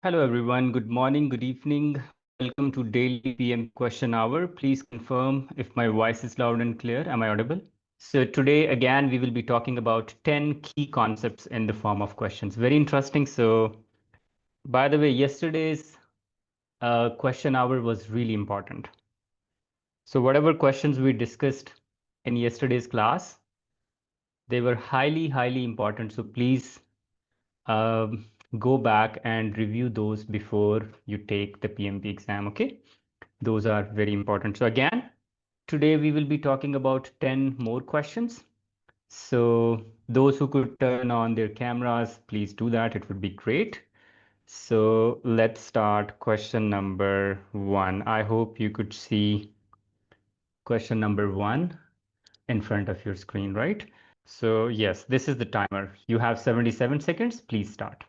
Hello everyone, good morning, good evening. Welcome to Daily PMP Question Hour. Please confirm if my voice is loud and clear. Am I audible? So today again we will be talking about 10 key concepts in the form of questions. Very interesting. So by the way, yesterday's question hour was really important. So whatever questions we discussed in yesterday's class, they were highly important. So please um, go back and review those before you take the PMP exam, okay? Those are very important. So again, today we will be talking about 10 more questions. So those who could turn on their cameras, please do that. It would be great. So let's start question number 1. I hope you could see question number 1 in front of your screen, right? So yes, this is the timer. You have 77 seconds. Please start.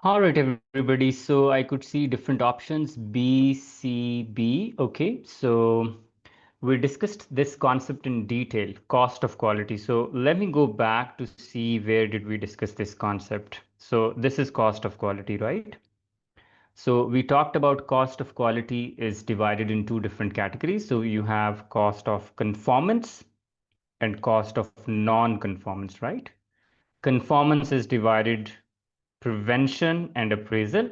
All right, everybody. So I could see different options B, C, B. Okay, so we discussed this concept in detail, cost of quality. So let me go back to see where did we discuss this concept. So this is cost of quality, right? So we talked about cost of quality is divided in two different categories. So you have cost of conformance and cost of non-conformance, right? Conformance is divided prevention and appraisal,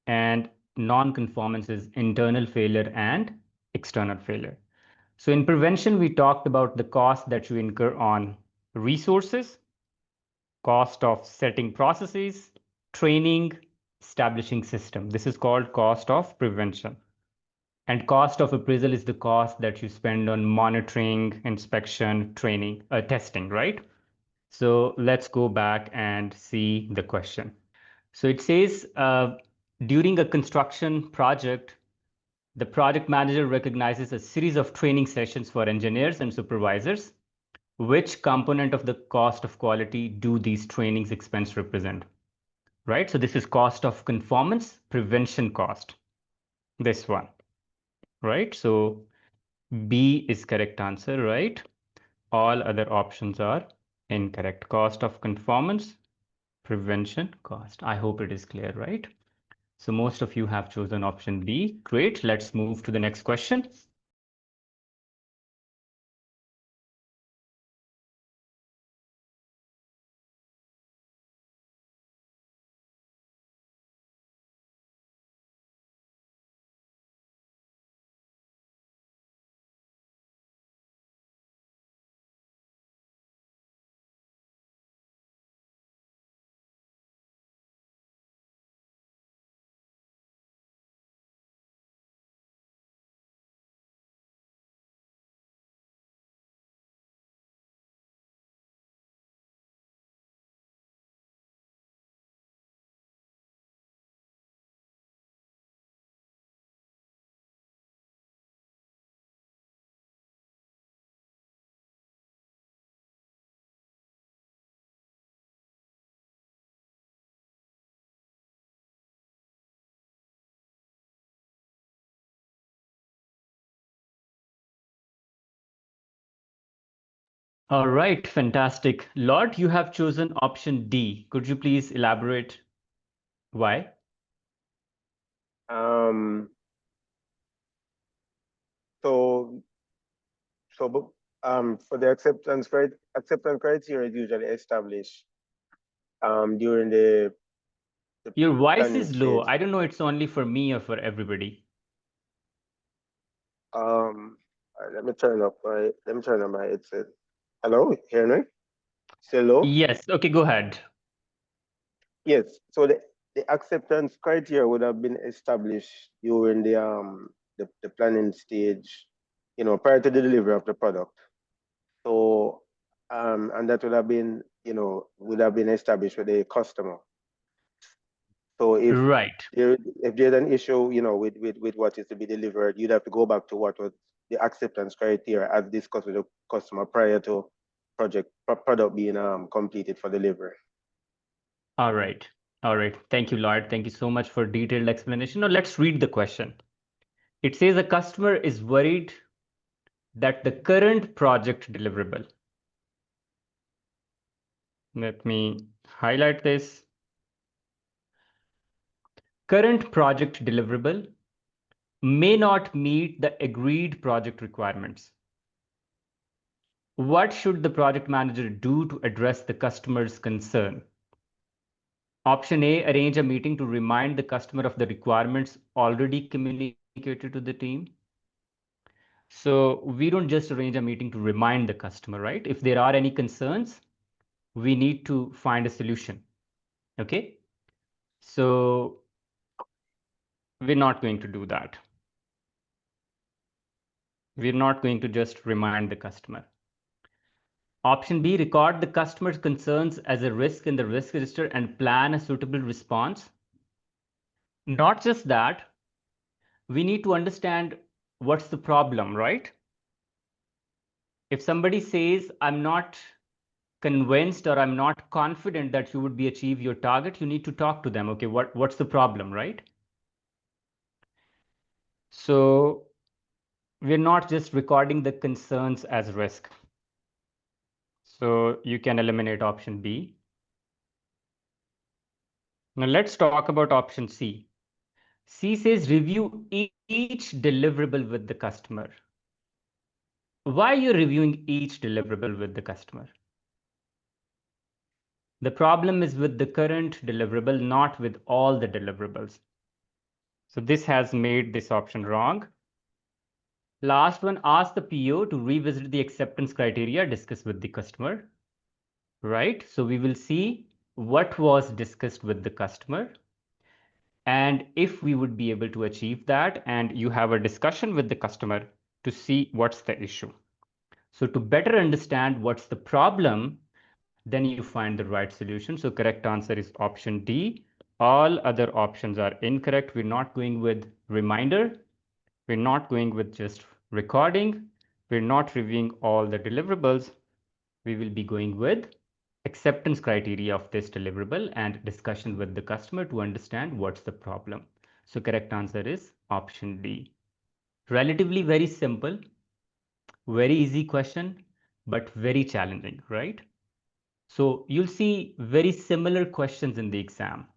and non-conformance is internal failure and external failure. So in prevention, we talked about the cost that you incur on resources, cost of setting processes, training, establishing system. This is called cost of prevention. And cost of appraisal is the cost that you spend on monitoring, inspection, training, testing, right? So let's go back and see the question. So it says, during a construction project, the project manager recognizes a series of training sessions for engineers and supervisors. Which component of the cost of quality do these trainings expense represent? Right? So this is cost of conformance, prevention cost. This one, right? So B is correct answer, right? All other options are incorrect. Cost of conformance, prevention cost. I hope it is clear, right? So most of you have chosen option B. Great. Let's move to the next question. All right, fantastic. Lord, you have chosen option D. Could you please elaborate why? Um, for the acceptance criteria is usually established during the Your voice planning is low. stage. I don't know it's only for me or for everybody. Let me turn up my headset. Hello, hear me? Still low? Yes. Okay, go ahead. Yes. So the acceptance criteria would have been established during the planning stage, prior to the delivery of the product. So and that would have been, established with the customer. So Right. if there's an issue, with what is to be delivered, you'd have to go back to what was the acceptance criteria as discussed with the customer prior to product being completed for delivery. All right. All right. Thank you, Lord. Thank you so much for detailed explanation. Now let's read the question. It says a customer is worried that the current project deliverable. Let me highlight this. Current project deliverable may not meet the agreed project requirements. What should the project manager do to address the customer's concern? Option A, arrange a meeting to remind the customer of the requirements already communicated to the team. So we don't just arrange a meeting to remind the customer, right? If there are any concerns, we need to find a solution. Okay. So we're not going to do that. We're not going to just remind the customer. Option B, record the customer's concerns as a risk in the risk register and plan a suitable response. Not just that, we need to understand what's the problem, right? If somebody says, I'm not convinced or I'm not confident that you would be achieve your target, you need to talk to them. Okay, what's the problem, right? So we're not just recording the concerns as risk. So you can eliminate option B. Now let's talk about option C. C says review each deliverable with the customer. Why are you reviewing each deliverable with the customer? The problem is with the current deliverable, not with all the deliverables. So this has made this option wrong. Last one, ask the PO to revisit the acceptance criteria discussed with the customer. Right? So we will see what was discussed with the customer and if we would be able to achieve that, and you have a discussion with the customer to see what's the issue. So to better understand what's the problem, then you find the right solution. So correct answer is option D. All other options are incorrect. We're not going with reminder. We're not going with just recording. We're not reviewing all the deliverables. We will be going with acceptance criteria of this deliverable and discussion with the customer to understand what's the problem. So correct answer is option D. Relatively very simple, very easy question, but very challenging, right? So you'll see very similar questions in the exam.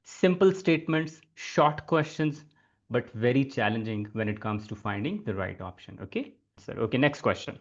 Simple statements, short questions, but very challenging when it comes to finding the right option. Okay. So, okay, next question.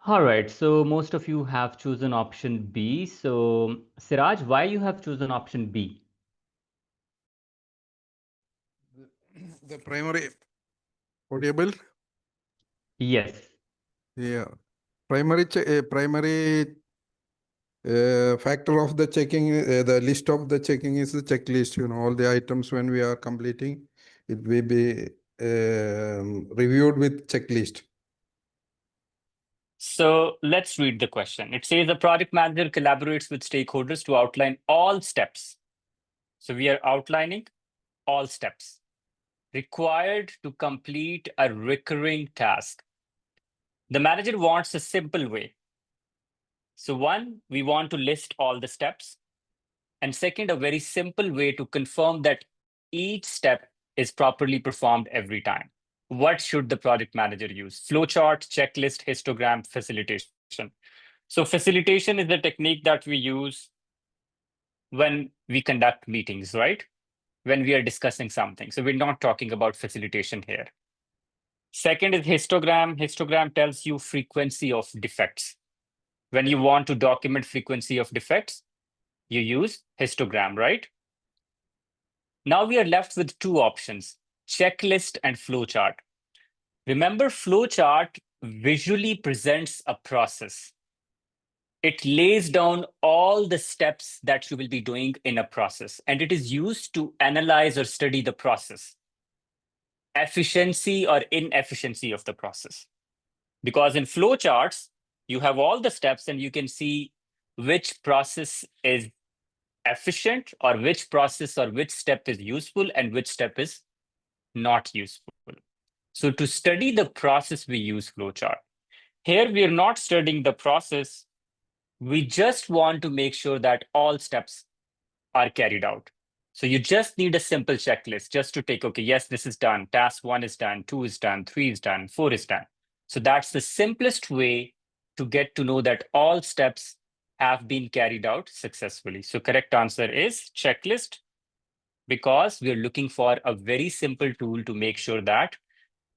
All right, so most of you have chosen option B. So Siraj, why you have chosen option B? The primary Audible? Yes. Yeah. Primary factor of the checking, the list of the checking is the checklist. All the items when we are completing, it will be reviewed with checklist. So let's read the question. It says the project manager collaborates with stakeholders to outline all steps. So we are outlining all steps required to complete a recurring task. The manager wants a simple way. So one, we want to list all the steps. And second, a very simple way to confirm that each step is properly performed every time. What should the project manager use? Flowchart, checklist, histogram, facilitation. So facilitation is the technique that we use when we conduct meetings, right? When we are discussing something. So we're not talking about facilitation here. Second is histogram. Histogram tells you frequency of defects. When you want to document frequency of defects, you use histogram, right? Now we are left with two options, checklist and flowchart. Remember, flowchart visually presents a process. It lays down all the steps that you will be doing in a process, and it is used to analyze or study the process, efficiency or inefficiency of the process. Because in flowcharts, you have all the steps and you can see which process is efficient or which process or which step is useful and which step is not useful. So to study the process, we use flowchart. Here, we are not studying the process. We just want to make sure that all steps are carried out. So you just need a simple checklist just to take, okay, yes, this is done. Task 1 is done, 2 is done, 3 is done, 4 is done. So that's the simplest way to get to know that all steps have been carried out successfully. So correct answer is checklist, because we're looking for a very simple tool to make sure that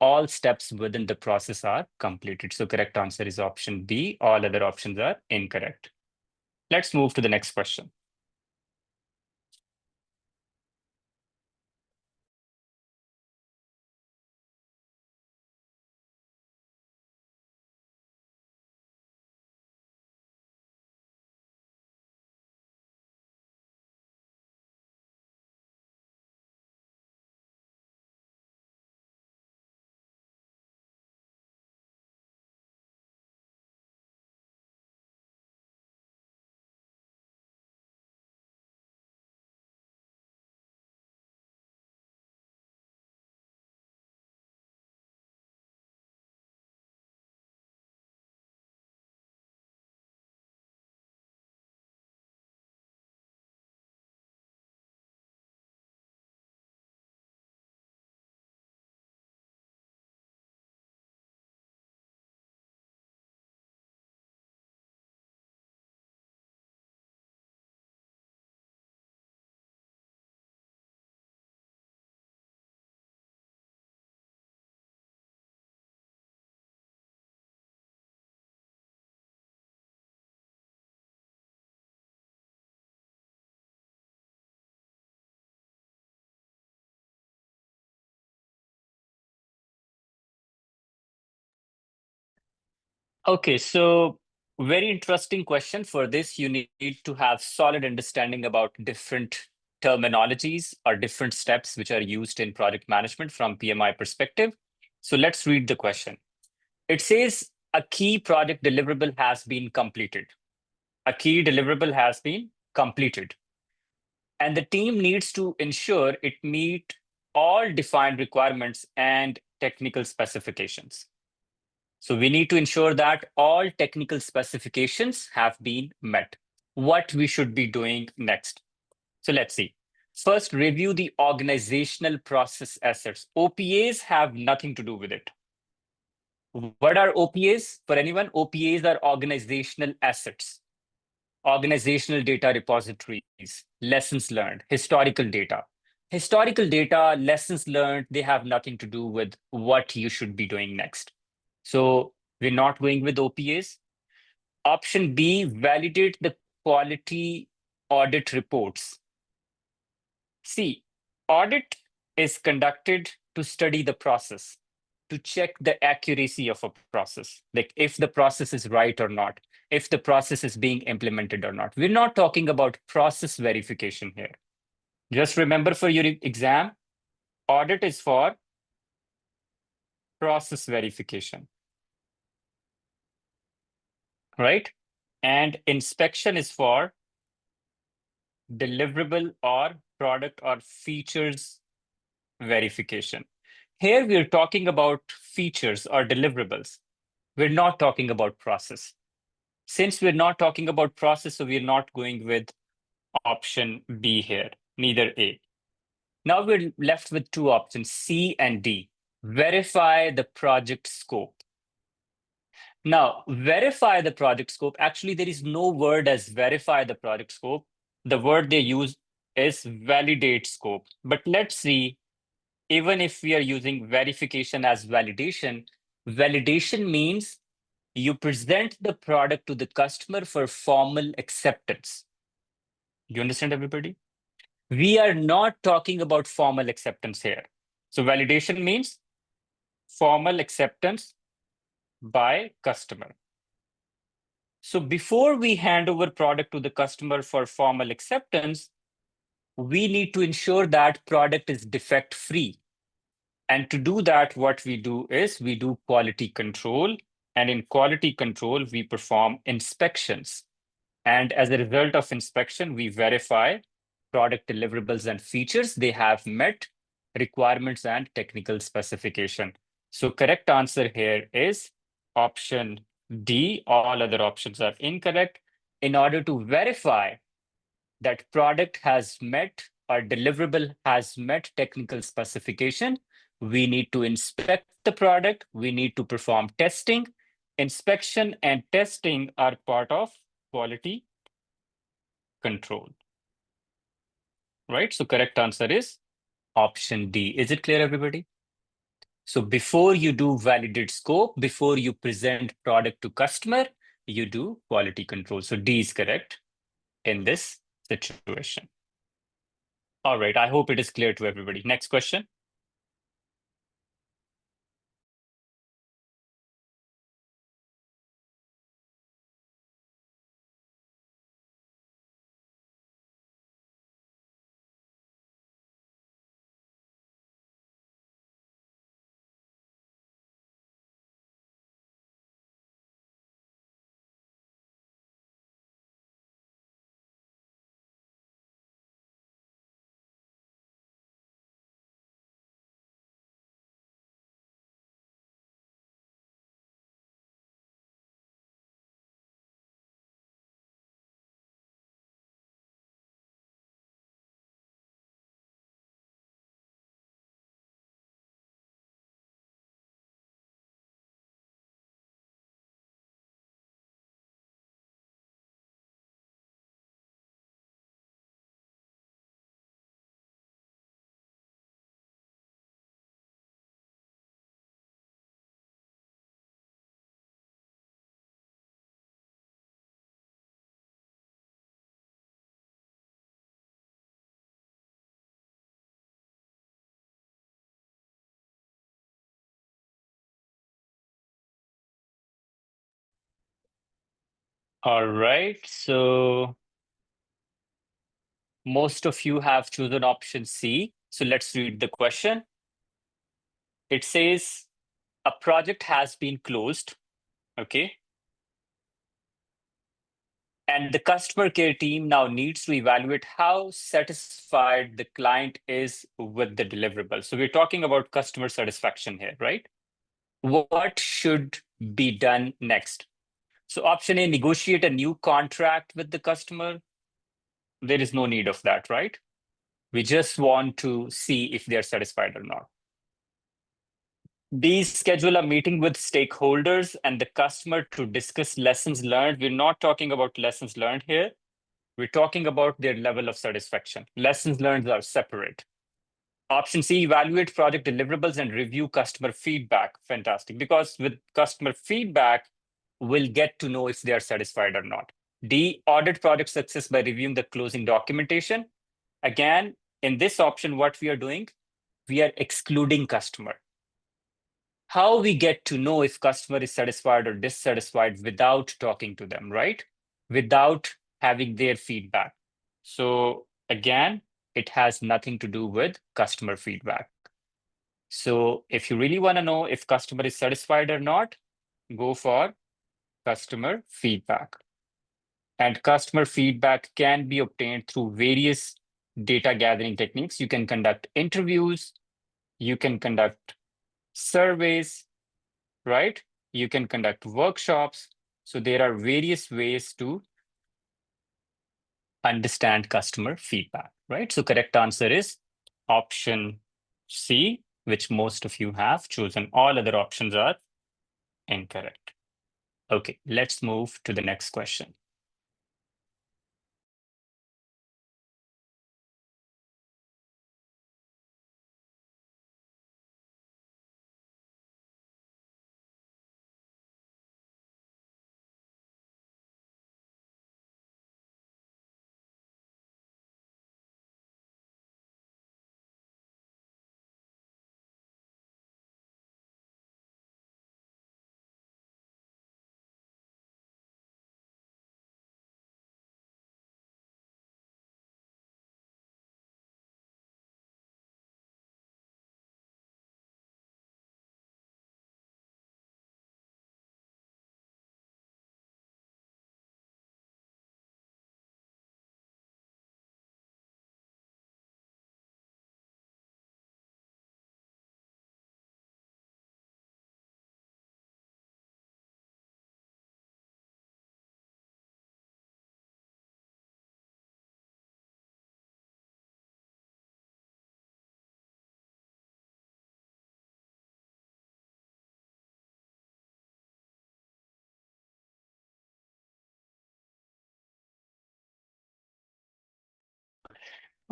all steps within the process are completed. So correct answer is option B. All other options are incorrect. Let's move to the next question. Okay, so very interesting question. For this, you need to have solid understanding about different terminologies or different steps which are used in project management from PMI perspective. So let's read the question. It says a key project deliverable has been completed. A key deliverable has been completed. And the team needs to ensure it meet all defined requirements and technical specifications. So we need to ensure that all technical specifications have been met. What we should be doing next. So let's see. First, review the organizational process assets. OPAs have nothing to do with it. What are OPAs? For anyone, OPAs are organizational assets, organizational data repositories, lessons learned, historical data. Historical data, lessons learned, they have nothing to do with what you should be doing next. So we're not going with OPAs. Option B, validate the quality audit reports. See, audit is conducted to study the process. to check the accuracy of a process, like if the process is right or not, if the process is being implemented or not. We're not talking about process verification here. Just remember for your exam, audit is for process verification, right? And inspection is for deliverable or product or features verification. Here we're talking about features or deliverables. We're not talking about process. Since we're not talking about process, so we're not going with option B here, neither A. Now we're left with two options, C and D. Verify the project scope. Now, verify the project scope. Actually, there is no word as verify the project scope. The word they use is validate scope. But let's see, even if we are using verification as validation, validation means you present the product to the customer for formal acceptance. You understand, everybody? We are not talking about formal acceptance here. So validation means formal acceptance by customer. So before we hand over product to the customer for formal acceptance, we need to ensure that product is defect free. And to do that, what we do is we do quality control. And in quality control, we perform inspections. And as a result of inspection, we verify product deliverables and features. They have met requirements and technical specification. So correct answer here is option D. All other options are incorrect. In order to verify that product has met or deliverable has met technical specification, we need to inspect the product. We need to perform testing. Inspection and testing are part of quality control, right? So correct answer is option D. Is it clear, everybody? So before you do validate scope, before you present product to customer, you do quality control. So D is correct in this situation. All right, I hope it is clear to everybody. Next question. All right, so most of you have chosen option C. So let's read the question. It says a project has been closed, okay? And the customer care team now needs to evaluate how satisfied the client is with the deliverable. So we're talking about customer satisfaction here, right? What should be done next? So option A, negotiate a new contract with the customer. There is no need of that, right? We just want to see if they're satisfied or not. B, schedule a meeting with stakeholders and the customer to discuss lessons learned. We're not talking about lessons learned here. We're talking about their level of satisfaction. Lessons learned are separate. Option C, evaluate project deliverables and review customer feedback. Fantastic. Because with customer feedback, we'll get to know if they are satisfied or not. D, audit project success by reviewing the closing documentation. Again, in this option, what we are doing, we are excluding customer. how we get to know if customer is satisfied or dissatisfied without talking to them, right? Without having their feedback. So again, it has nothing to do with customer feedback. So if you really want to know if customer is satisfied or not, go for customer feedback. And customer feedback can be obtained through various data gathering techniques. You can conduct interviews, you can conduct surveys, right? You can conduct workshops. So there are various ways to understand customer feedback, right? So correct answer is option C, which most of you have chosen. All other options are incorrect. Okay, let's move to the next question.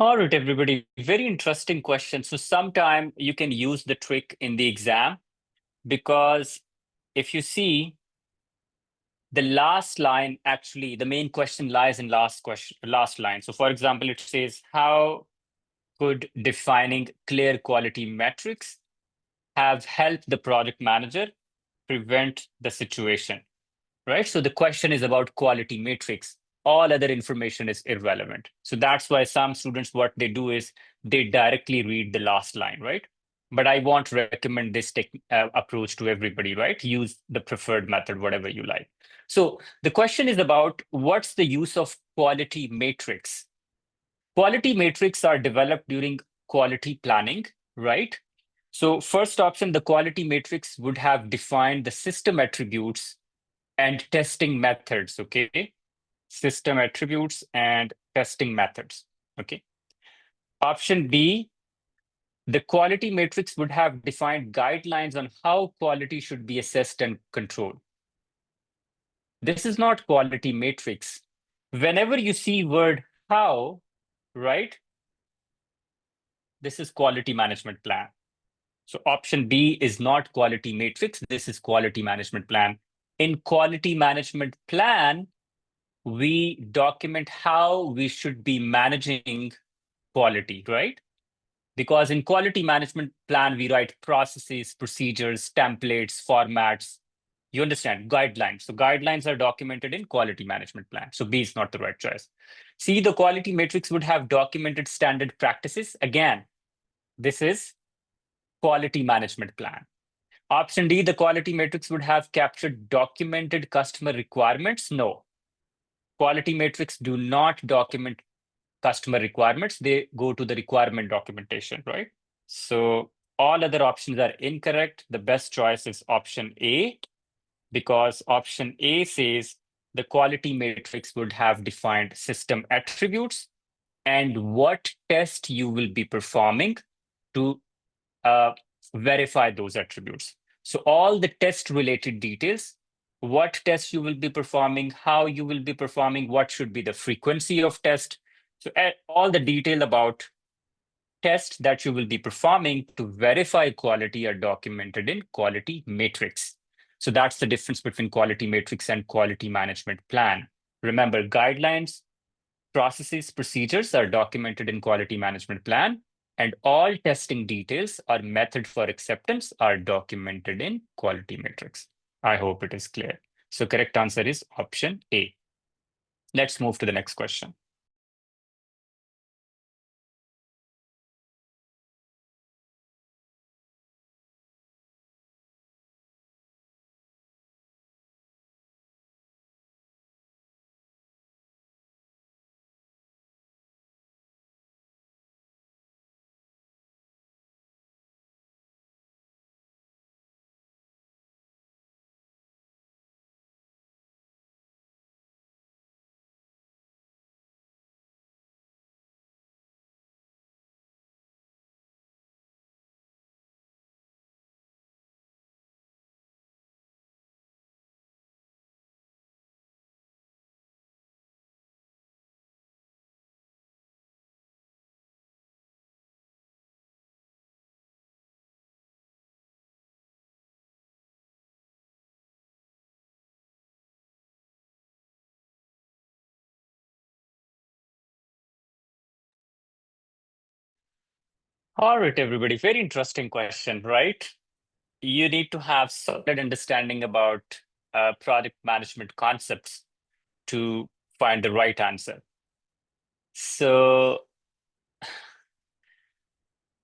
All right, everybody, very interesting question. So sometime you can use the trick in the exam, because if you see the last line, actually the main question lies in last line. So for example, it says, how could defining clear quality metrics have helped the project manager prevent the situation, right? So the question is about quality matrix. All other information is irrelevant. So that's why some students, what they do is they directly read the last line, right? But I won't recommend this approach to everybody, right? Use the preferred method, whatever you like. So the question is about what's the use of quality matrix? Quality matrix are developed during quality planning, right? So first option, the quality matrix would have defined the system attributes and testing methods, okay? System attributes and testing methods, okay? Option B, the quality matrix would have defined guidelines on how quality should be assessed and controlled. This is not quality matrix. Whenever you see word how, right? This is quality management plan. So option B is not quality matrix. This is quality management plan. In quality management plan, we document how we should be managing quality, right? Because in quality management plan, we write processes, procedures, templates, formats. You understand, guidelines. So guidelines are documented in quality management plan. So B is not the right choice. C, the quality matrix would have documented standard practices. Again, this is quality management plan. Option D, the quality matrix would have captured documented customer requirements. No, quality matrix do not document customer requirements. They go to the requirement documentation, right? So all other options are incorrect. The best choice is option A, because option A says the quality matrix would have defined system attributes and what test you will be performing to verify those attributes. So all the test related details, what test you will be performing, how you will be performing, what should be the frequency of test. So all the detail about tests that you will be performing to verify quality are documented in quality matrix. So that's the difference between quality matrix and quality management plan. Remember, guidelines, processes, procedures are documented in quality management plan, and all testing details or method for acceptance are documented in quality metrics. I hope it is clear. So correct answer is option A. Let's move to the next question. All right, everybody, very interesting question, right? You need to have solid understanding about product management concepts to find the right answer. So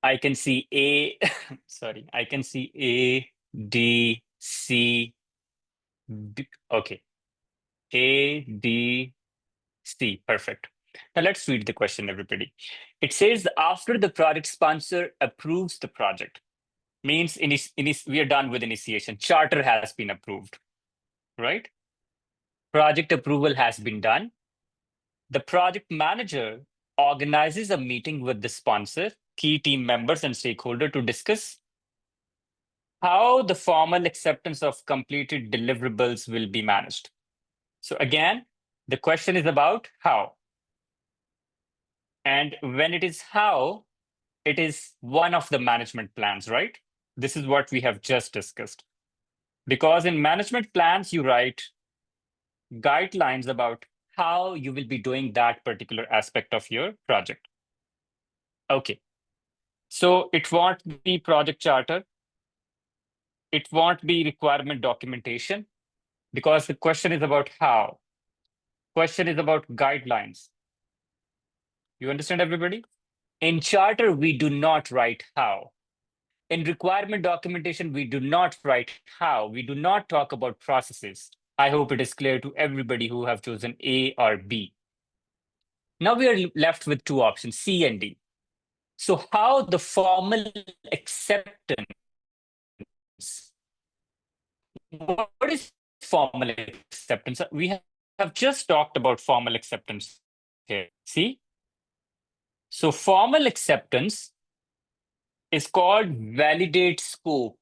I can see A, sorry, I can see A, D, C, B, okay. A, D, C, perfect. Now let's read the question, everybody. It says after the project sponsor approves the project, means we are done with initiation. Charter has been approved, right? Project approval has been done. The project manager organizes a meeting with the sponsor, key team members, and stakeholder to discuss how the formal acceptance of completed deliverables will be managed. So again, the question is about how. And when it is how, it is one of the management plans, right? This is what we have just discussed. Because in management plans, you write guidelines about how you will be doing that particular aspect of your project. Okay. So it won't be project charter. It won't be requirement documentation because the question is about how. Question is about guidelines. You understand, everybody? In charter, we do not write how. In requirement documentation, we do not write how. We do not talk about processes. I hope it is clear to everybody who have chosen A or B. Now we are left with two options, C and D. So how the formal acceptance, what is formal acceptance? We have just talked about formal acceptance here. See? So formal acceptance is called validate scope.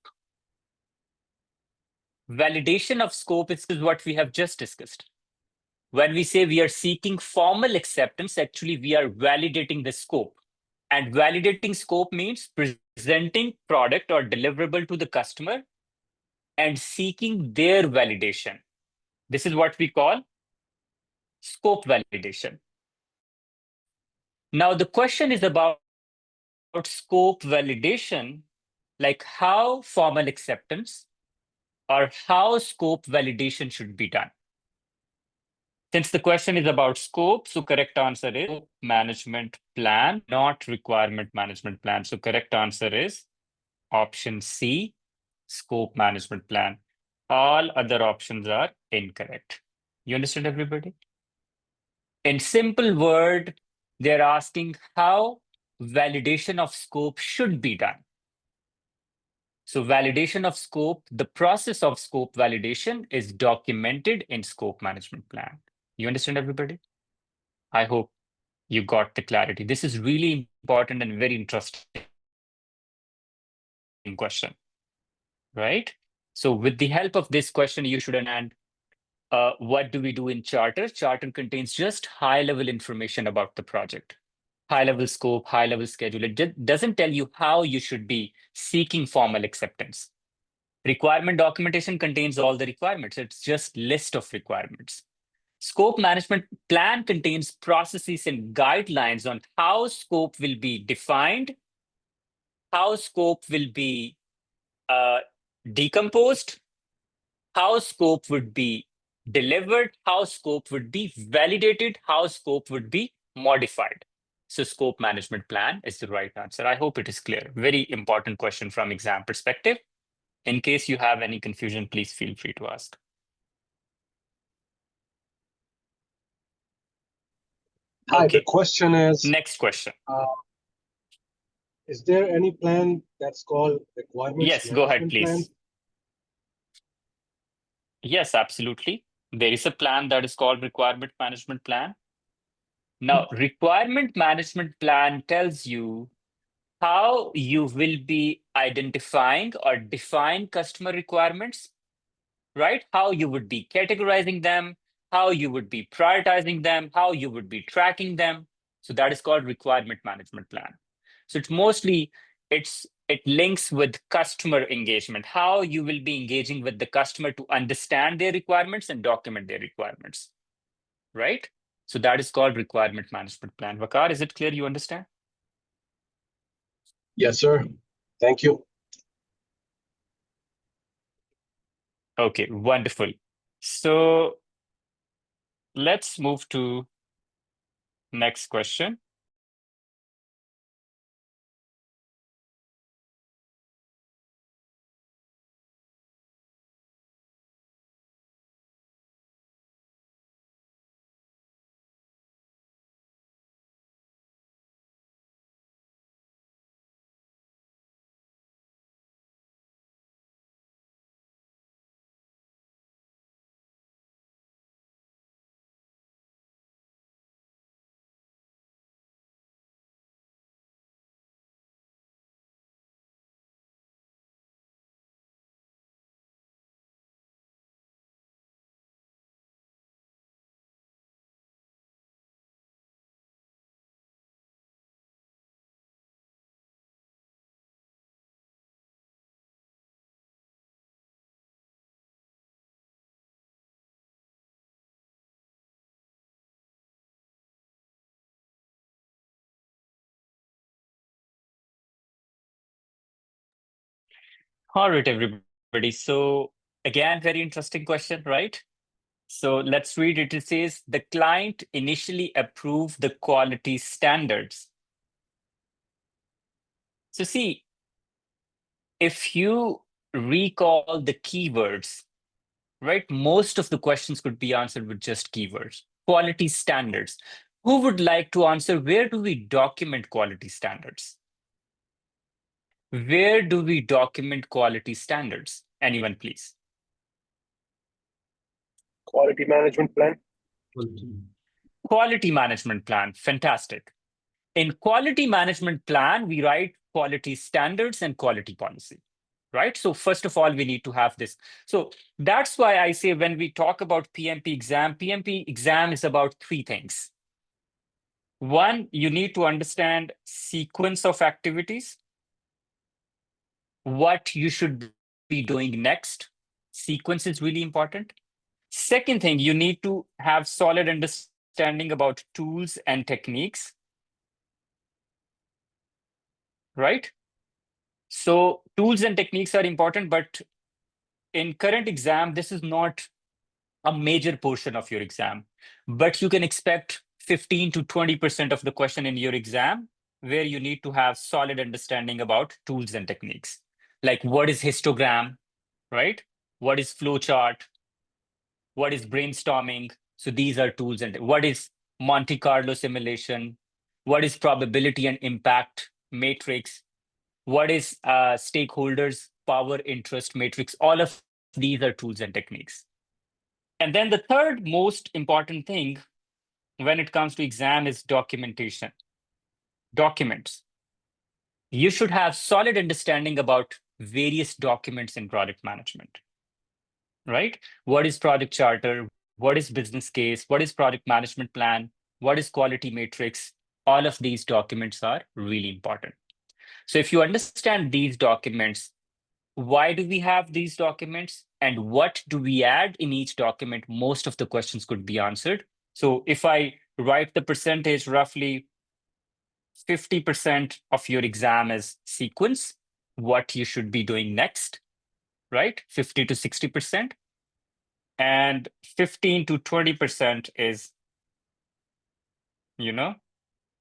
Validation of scope is what we have just discussed. When we say we are seeking formal acceptance, actually we are validating the scope. And validating scope means presenting product or deliverable to the customer and seeking their validation. This is what we call scope validation. Now, the question is about scope validation, like how formal acceptance or how scope validation should be done. Since the question is about scope, so correct answer is scope management plan, not requirement management plan. So correct answer is option C, scope management plan. All other options are incorrect. You understand, everybody? In simple word, they're asking how validation of scope should be done. So validation of scope, the process of scope validation is documented in scope management plan. You understand, everybody? I hope you got the clarity. This is really important and very interesting question, right? So with the help of this question, you should understand what do we do in charter? Charter contains just high-level information about the project. High-level scope, high-level schedule. It doesn't tell you how you should be seeking formal acceptance. Requirement documentation contains all the requirements. It's just list of requirements. Scope management plan contains processes and guidelines on how scope will be defined how scope will be decomposed, how scope would be delivered, how scope would be validated, how scope would be modified. So scope management plan is the right answer. I hope it is clear. Very important question from exam perspective. In case you have any confusion, please feel free to ask. Hi, Okay. the question is, Next question. is there any plan that's called requirements Yes, go ahead, management plan? please. Yes, absolutely. There is a plan that is called requirement management plan. Now, requirement management plan tells you how you will be identifying or define customer requirements, right? How you would be categorizing them, how you would be prioritizing them, how you would be tracking them. So that is called requirement management plan. So it's mostly, it links with customer engagement, how you will be engaging with the customer to understand their requirements and document their requirements, right? So that is called requirement management plan. Vakar, is it clear? You understand? Yes, sir. Thank you. Okay, wonderful. So let's move to next question. All right, everybody. So again, very interesting question, right? So let's read it. It says the client initially approved the quality standards. So see, if you recall the keywords, right? Most of the questions could be answered with just keywords. Quality standards. Who would like to answer? Where do we document quality standards? Where do we document quality standards? Anyone, please. Quality management plan. Quality management plan. Fantastic. In quality management plan, we write quality standards and quality policy, right? So first of all, we need to have this. So that's why I say when we talk about PMP exam is about three things. One, you need to understand sequence of activities, what you should be doing next. Sequence is really important. Second thing, you need to have solid understanding about tools and techniques, right? So tools and techniques are important, but in current exam, this is not a major portion of your exam, but you can expect 15 to 20% of the question in your exam where you need to have solid understanding about tools and techniques. Like what is histogram, right? What is flowchart? What is brainstorming? So these are tools. And what is Monte Carlo simulation? What is probability and impact matrix? What is stakeholders power interest matrix? All of these are tools and techniques. And then the third most important thing when it comes to exam is documentation. Documents. You should have solid understanding about various documents in product management, right? What is product charter? What is business case? What is product management plan? What is quality matrix? All of these documents are really important. So if you understand these documents, why do we have these documents and what do we add in each document? Most of the questions could be answered. So if I write the percentage roughly 50% of your exam is sequence, what you should be doing next, right? 50 to 60%. And 15 to 20% is,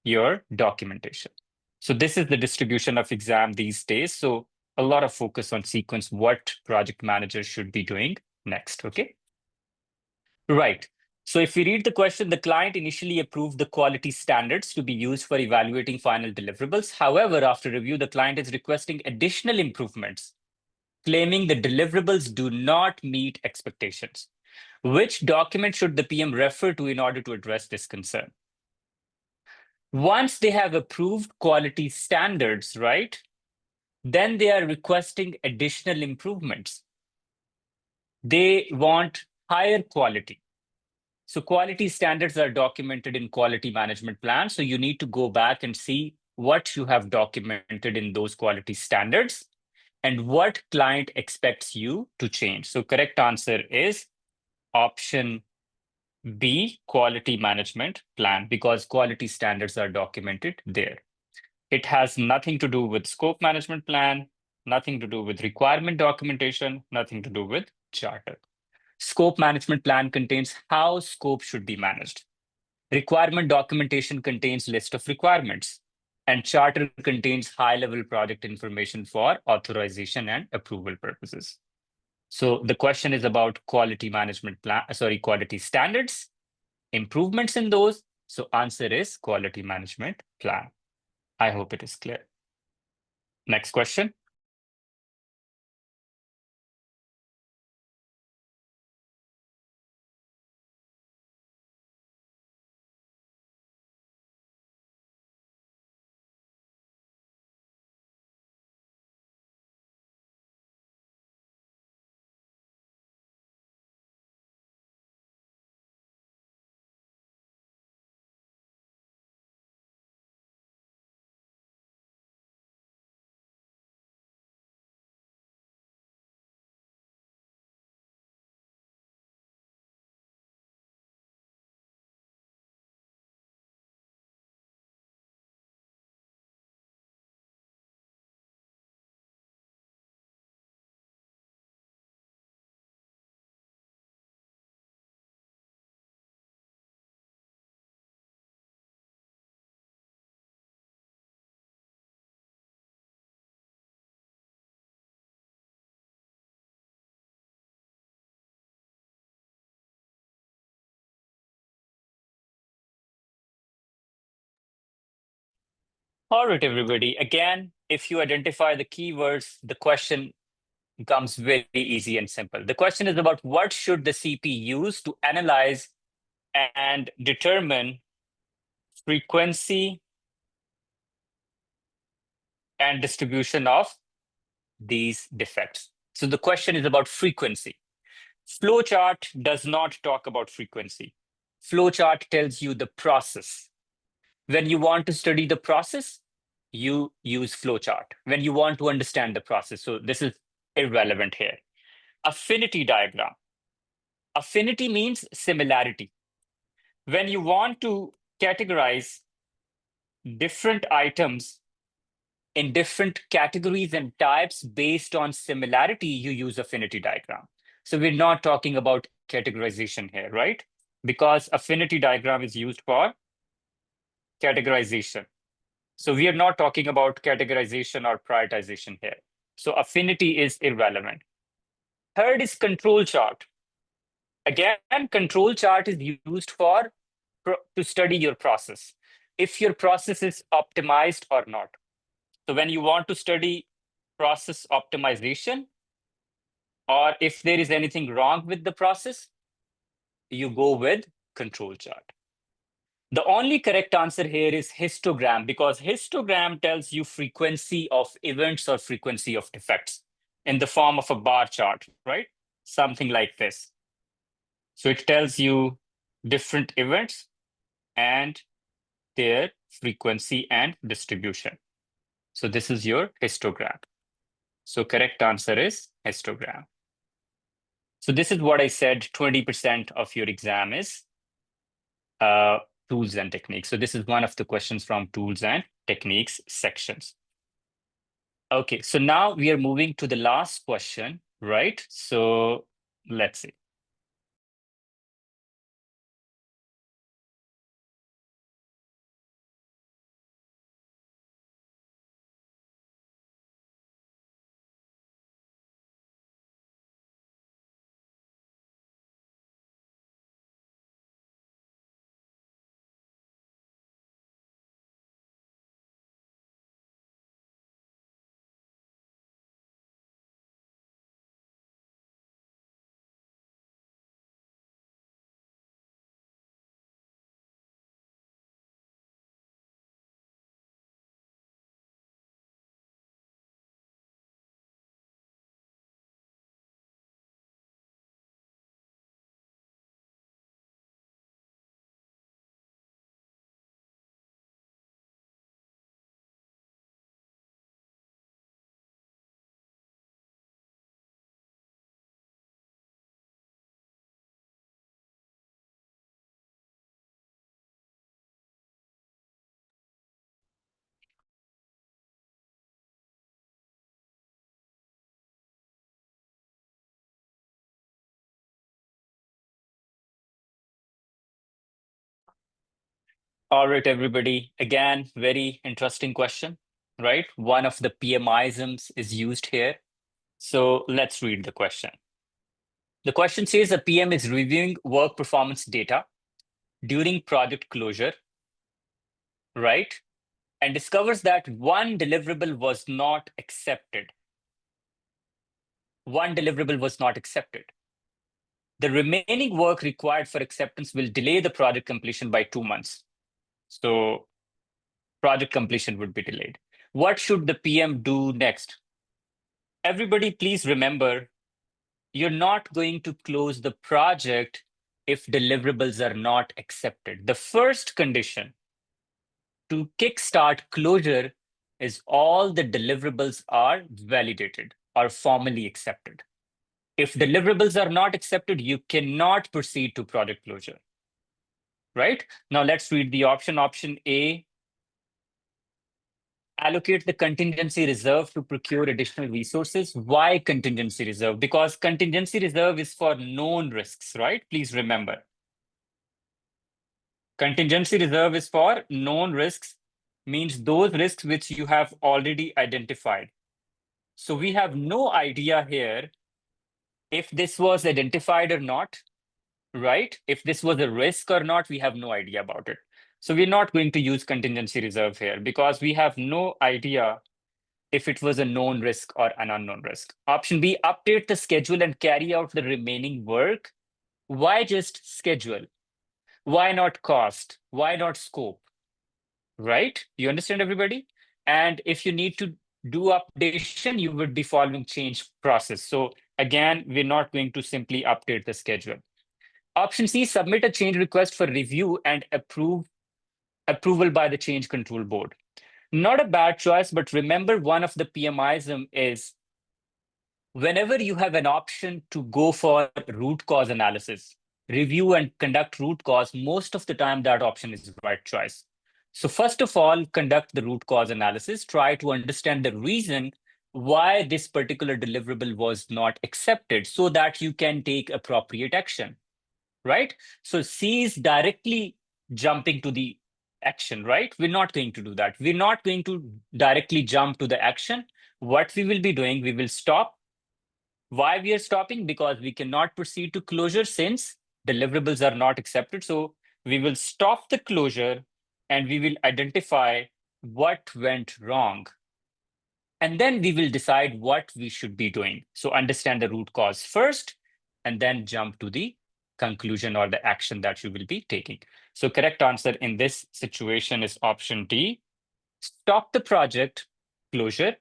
your documentation. So this is the distribution of exam these days. So a lot of focus on sequence, what project managers should be doing next, okay? Right. So if we read the question, the client initially approved the quality standards to be used for evaluating final deliverables. However, after review, the client is requesting additional improvements, claiming the deliverables do not meet expectations. Which document should the PM refer to in order to address this concern? Once they have approved quality standards, right, then they are requesting additional improvements. They want higher quality. So quality standards are documented in quality management plans. So you need to go back and see what you have documented in those quality standards and what client expects you to change. So correct answer is option B, quality management plan, because quality standards are documented there. It has nothing to do with scope management plan, nothing to do with requirement documentation, nothing to do with charter. Scope management plan contains how scope should be managed. Requirement documentation contains list of requirements, and charter contains high-level project information for authorization and approval purposes. So the question is about quality management plan, quality standards, improvements in those. So answer is quality management plan. I hope it is clear. Next question. All right, everybody. Again, if you identify the keywords, the question becomes very easy and simple. The question is about what should the CP use to analyze and determine frequency and distribution of these defects. So the question is about frequency. Flowchart does not talk about frequency. Flowchart tells you the process. When you want to study the process, you use flowchart. When you want to understand the process, so this is irrelevant here. Affinity diagram. Affinity means similarity. When you want to categorize different items in different categories and types based on similarity, you use affinity diagram. So we're not talking about categorization here, right? Because affinity diagram is used for categorization. So we are not talking about categorization or prioritization here. So affinity is irrelevant. Third is control chart. Again, control chart is used for to study your process, if your process is optimized or not. So when you want to study process optimization, or if there is anything wrong with the process, you go with control chart. The only correct answer here is histogram, because histogram tells you frequency of events or frequency of defects in the form of a bar chart, right? Something like this. So it tells you different events and their frequency and distribution. So this is your histogram. So correct answer is histogram. So this is what I said, 20% of your exam is tools and techniques. So this is one of the questions from tools and techniques sections. Okay, so now we are moving to the last question, right? So let's see. All right, everybody. Again, very interesting question, right? One of the PMisms is used here. So let's read the question. The question says a PM is reviewing work performance data during project closure, right? And discovers that one deliverable was not accepted. One deliverable was not accepted. The remaining work required for acceptance will delay the project completion by 2 months. So project completion would be delayed. What should the PM do next? Everybody, please remember, you're not going to close the project if deliverables are not accepted. The first condition to kickstart closure is all the deliverables are validated or formally accepted. If deliverables are not accepted, you cannot proceed to project closure, right? Now let's read the option. Option A, allocate the contingency reserve to procure additional resources. Why contingency reserve? Because contingency reserve is for known risks, right? Please remember. Contingency reserve is for known risks, means those risks which you have already identified. So we have no idea here if this was identified or not, right? If this was a risk or not, we have no idea about it. So we're not going to use contingency reserve here because we have no idea if it was a known risk or an unknown risk. Option B, update the schedule and carry out the remaining work. Why just schedule? Why not cost? Why not scope? Right? You understand, everybody? And if you need to do updation, you would be following change process. So again, we're not going to simply update the schedule. Option C, submit a change request for review and approval by the change control board. Not a bad choice, but remember, one of the PMism is whenever you have an option to go for root cause analysis, review and conduct root cause, most of the time that option is the right choice. So first of all, conduct the root cause analysis, try to understand the reason why this particular deliverable was not accepted so that you can take appropriate action, right? So C is directly jumping to the action, right? We're not going to do that. We're not going to directly jump to the action. What we will be doing, we will stop. Why we are stopping? Because we cannot proceed to closure since deliverables are not accepted. So we will stop the closure and we will identify what went wrong. And then we will decide what we should be doing. So understand the root cause first, and then jump to the conclusion or the action that you will be taking. So correct answer in this situation is option D. Stop the project closure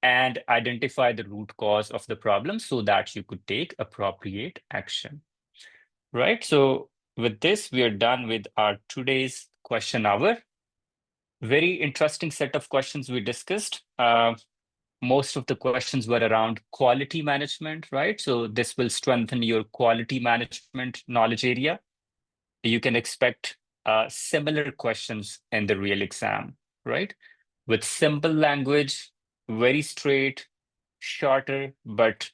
and identify the root cause of the problem so that you could take appropriate action, right? So with this, we are done with our today's question hour. Very interesting set of questions we discussed. Most of the questions were around quality management, right? So this will strengthen your quality management knowledge area. You can expect similar questions in the real exam, right? with simple language, very straight, shorter, but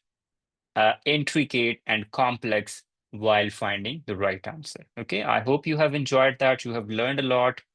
intricate and complex while finding the right answer. Okay, I hope you have enjoyed that. You have learned a lot.